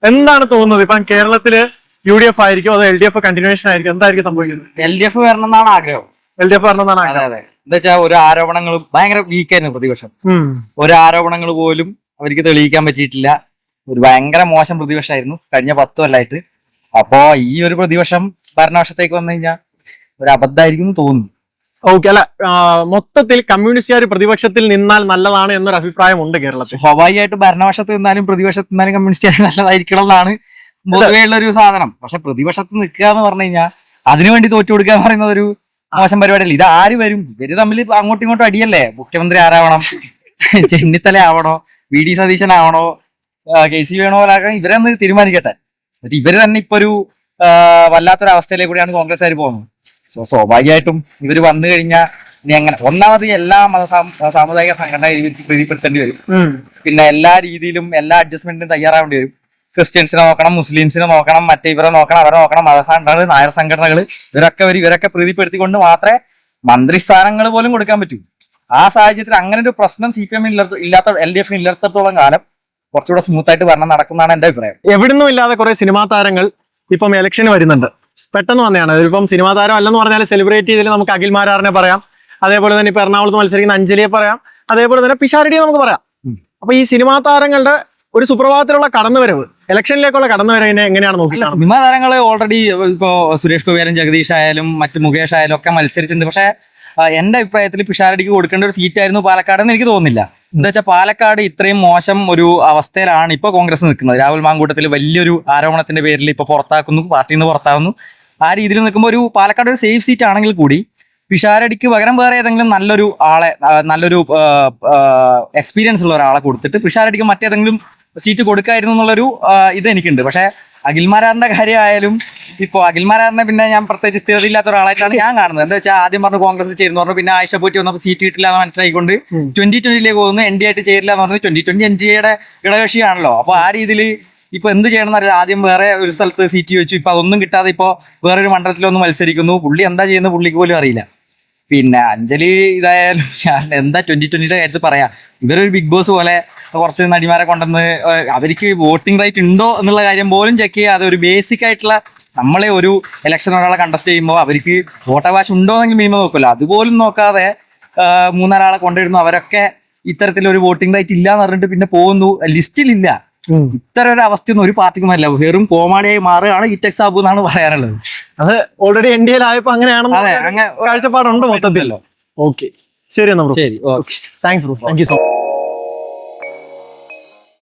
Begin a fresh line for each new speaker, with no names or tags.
എന്താണ് തോന്നുന്നത് ഇപ്പം കേരളത്തില് UDF ആയിരിക്കും അതോ LDF കണ്ടിന്യൂഷൻ ആയിരിക്കും, എന്തായിരിക്കും സംഭവിക്കുന്നത്?
LDF വരണം എന്നാണ് ആഗ്രഹം.
LDF വരണമെന്നാണ്
അതെ അതെ. എന്താ വെച്ചാൽ ഒരു ആരോപണങ്ങളും ഭയങ്കര വീക്കായിരുന്നു പ്രതിപക്ഷം. ഒരു ആരോപണങ്ങൾ പോലും അവർക്ക് തെളിയിക്കാൻ പറ്റിയിട്ടില്ല. ഒരു ഭയങ്കര മോശം പ്രതിപക്ഷമായിരുന്നു കഴിഞ്ഞ 10 കൊല്ലമായിട്ട്. അപ്പോ ഈ ഒരു പ്രതിപക്ഷം ഭരണപക്ഷത്തേക്ക് വന്നു കഴിഞ്ഞാൽ ഒരു അബദ്ധമായിരിക്കും തോന്നുന്നു.
ഓക്കെ. അല്ല, മൊത്തത്തിൽ കമ്മ്യൂണിസ്റ്റുകാർ പ്രതിപക്ഷത്തിൽ നിന്നാൽ നല്ലതാണ് എന്നൊരു അഭിപ്രായം ഉണ്ട് കേരളത്തിൽ.
സ്വാഭാവികമായിട്ട് ഭരണപക്ഷത്ത് നിന്നാലും പ്രതിപക്ഷത്ത് നിന്നാലും കമ്മ്യൂണിസ്റ്റുകാർ നല്ലതായിരിക്കണം എന്നാണ് പൊതുവെയുള്ള ഒരു സാധനം. പക്ഷെ പ്രതിപക്ഷത്ത് നിൽക്കുക എന്ന് പറഞ്ഞു കഴിഞ്ഞാൽ അതിനുവേണ്ടി തോറ്റു കൊടുക്കുക എന്ന് പറയുന്നത് ഒരു മോശം പരിപാടിയല്ല. ഇത് ആര് വരും? ഇവര് തമ്മിൽ അങ്ങോട്ടും ഇങ്ങോട്ടും അടിയല്ലേ. മുഖ്യമന്ത്രി ആരാവണം? Chennithala ആവണോ, VD Satheesan ആവണോ, KC വേണോലാക്കണം? ഇവരൊന്ന് തീരുമാനിക്കട്ടെ. എന്നിട്ട് ഇവര് തന്നെ ഇപ്പൊ ഒരു വല്ലാത്തൊരു അവസ്ഥയിലേക്ക് കൂടിയാണ് കോൺഗ്രസ്സുകാർ പോകുന്നത്. സ്വാഭാവികമായിട്ടും ഇവര് വന്നു കഴിഞ്ഞാൽ ഇനി എങ്ങനെ, ഒന്നാമത് എല്ലാ സാമുദായിക സംഘടന പ്രീതിപ്പെടുത്തേണ്ടി വരും. പിന്നെ എല്ലാ രീതിയിലും എല്ലാ അഡ്ജസ്റ്റ്മെന്റിനും തയ്യാറാവേണ്ടി വരും. ക്രിസ്ത്യൻസിനെ നോക്കണം, മുസ്ലിംസിനെ നോക്കണം, മറ്റേ ഇവരെ നോക്കണം, അവരെ നോക്കണം, മതസംഘടനകൾ, നായർ സംഘടനകൾ, ഇവരൊക്കെ പ്രീതിപ്പെടുത്തിക്കൊണ്ട് മാത്രമേ മന്ത്രിസ്ഥാനങ്ങൾ പോലും കൊടുക്കാൻ പറ്റൂ. ആ സാഹചര്യത്തിൽ അങ്ങനെ ഒരു പ്രശ്നം CPM ഇല്ലാത്ത LDF ഇല്ലാത്തത്തോളം കാലം കുറച്ചുകൂടെ സ്മൂത്ത് ആയിട്ട് ഭരണം നടക്കുന്നതാണ് എന്റെ അഭിപ്രായം.
എവിടുന്നും ഇല്ലാതെ കുറെ സിനിമാ താരങ്ങൾ ഇപ്പം ഇലക്ഷന് വരുന്നുണ്ട്. പെട്ടെന്ന് വന്നതാണ്. ഇപ്പം സിനിമാ താരം അല്ലെന്ന് പറഞ്ഞാൽ സെലിബ്രേറ്റ് ചെയ്തതിൽ നമുക്ക് അഖിൽ മാരാറിനെ പറയാം, അതേപോലെ തന്നെ ഇപ്പൊ എറണാകുളത്ത് മത്സരിക്കുന്ന അഞ്ജലിയെ പറയാം, അതേപോലെ തന്നെ പിഷാരടിയെ നമുക്ക് പറയാം. അപ്പൊ ഈ സിനിമാ താരങ്ങളുടെ ഒരു സുപ്രഭാതത്തിലുള്ള കടന്നുവരവ്, ഇലക്ഷനിലേക്കുള്ള കടന്നുവരവിനെ എങ്ങനെയാണ് നോക്കിയത്?
സിനിമാ താരങ്ങൾ ഓൾറെഡി ഇപ്പോ സുരേഷ് ഗോപിയാലും ജഗദീഷ് ആയാലും മറ്റു മുകേഷ് ആയാലും ഒക്കെ മത്സരിച്ചിട്ടുണ്ട്. പക്ഷെ എന്റെ അഭിപ്രായത്തിൽ പിഷാരടിക്ക് കൊടുക്കേണ്ട ഒരു സീറ്റായിരുന്നു പാലക്കാട് എന്ന് എനിക്ക് തോന്നുന്നില്ല. എന്താ വെച്ചാൽ പാലക്കാട് ഇത്രയും മോശം ഒരു അവസ്ഥയിലാണ് ഇപ്പൊ കോൺഗ്രസ് നിൽക്കുന്നത്. രാഹുൽ മാങ്കൂട്ടത്തിൽ വലിയൊരു ആരോപണത്തിന്റെ പേരിൽ ഇപ്പൊ പുറത്താക്കുന്നു, പാർട്ടിയിൽ നിന്ന് പുറത്താകുന്നു. ആ രീതിയിൽ നിൽക്കുമ്പോൾ ഒരു പാലക്കാട് ഒരു സേഫ് സീറ്റ് ആണെങ്കിൽ കൂടി പിഷാരടിക്ക് പകരം വേറെ ഏതെങ്കിലും നല്ലൊരു ആളെ, നല്ലൊരു എക്സ്പീരിയൻസ് ഉള്ള ഒരാളെ കൊടുത്തിട്ട് പിഷാരടിക്ക് മറ്റേതെങ്കിലും സീറ്റ് കൊടുക്കായിരുന്നു എന്നുള്ളൊരു ഇത് എനിക്കുണ്ട്. പക്ഷെ അഖിൽമാരാറിന്റെ കാര്യമായാലും ഇപ്പോൾ അഖിൽമാരാറിനെ പിന്നെ ഞാൻ പ്രത്യേകിച്ച് സ്ഥിരതയില്ലാത്ത ഒരാളായിട്ടാണ് ഞാൻ കാണുന്നത്. എന്താ വെച്ചാൽ ആദ്യം പറഞ്ഞു കോൺഗ്രസ് ചേരുന്നു പറഞ്ഞു, പിന്നെ ആയിഷ പോറ്റി വന്നപ്പോൾ സീറ്റ് കിട്ടില്ല എന്ന് മനസ്സിലായിക്കൊണ്ട് 2020 പോകുന്നു. ND ആയിട്ട് ചേരില്ല എന്ന് പറഞ്ഞു. 2020 NDAയുടെ ഘടകകക്ഷിയാണല്ലോ. അപ്പോൾ ആ രീതിയിൽ ഇപ്പൊ എന്ത് ചെയ്യണം എന്നറിയില്ല. ആദ്യം വേറെ ഒരു സ്ഥലത്ത് സീറ്റ് ചോദിച്ചു, ഇപ്പൊ അതൊന്നും കിട്ടാതെ ഇപ്പൊ വേറൊരു മണ്ഡലത്തിലൊന്നും മത്സരിക്കുന്നു. പുള്ളി എന്താ ചെയ്യുന്നത് പുള്ളിക്ക് പോലും അറിയില്ല. പിന്നെ അഞ്ജലി ഇതായാലും ഞാൻ എന്താ 2020യുടെ കാര്യത്തിൽ പറയാം. ഇവരൊരു ബിഗ് ബോസ് പോലെ കുറച്ച് നടിമാരെ കൊണ്ടുവന്ന് അവർക്ക് വോട്ടിംഗ് റൈറ്റ് ഉണ്ടോ എന്നുള്ള കാര്യം പോലും ചെക്ക് ചെയ്യാതെ ഒരു ബേസിക് ആയിട്ടുള്ള, നമ്മളെ ഒരു ഇലക്ഷൻ ഒരാളെ കണ്ടസ്റ്റ് ചെയ്യുമ്പോൾ അവർക്ക് വോട്ടവകാശം ഉണ്ടോ എന്നെങ്കിൽ മിനിമം നോക്കുമല്ലോ, അതുപോലും നോക്കാതെ 3-4 കൊണ്ടിരുന്നു. അവരൊക്കെ ഇത്തരത്തിലൊരു വോട്ടിംഗ് റൈറ്റ് ഇല്ല എന്ന് പറഞ്ഞിട്ട് പിന്നെ പോകുന്നു, ലിസ്റ്റിലില്ല. ഇത്തരം ഒരു അവസ്ഥയൊന്നും ഒരു പാർട്ടിക്കും അല്ല. വെറും കോമാളിയായി മാറുകയാണ് ഈ ടെക്സ് ആബു എന്നാണ് പറയാനുള്ളത്.
അത് ഓൾറെഡി NDAയിലായപ്പോ അങ്ങനെയാണെന്ന് കാഴ്ചപ്പാടുണ്ട് മൊത്തത്തിലല്ലോ. ഓക്കെ, ശരി എന്നാ ബ്രോ.
ശരി, okay,
thanks bro, thank you so much.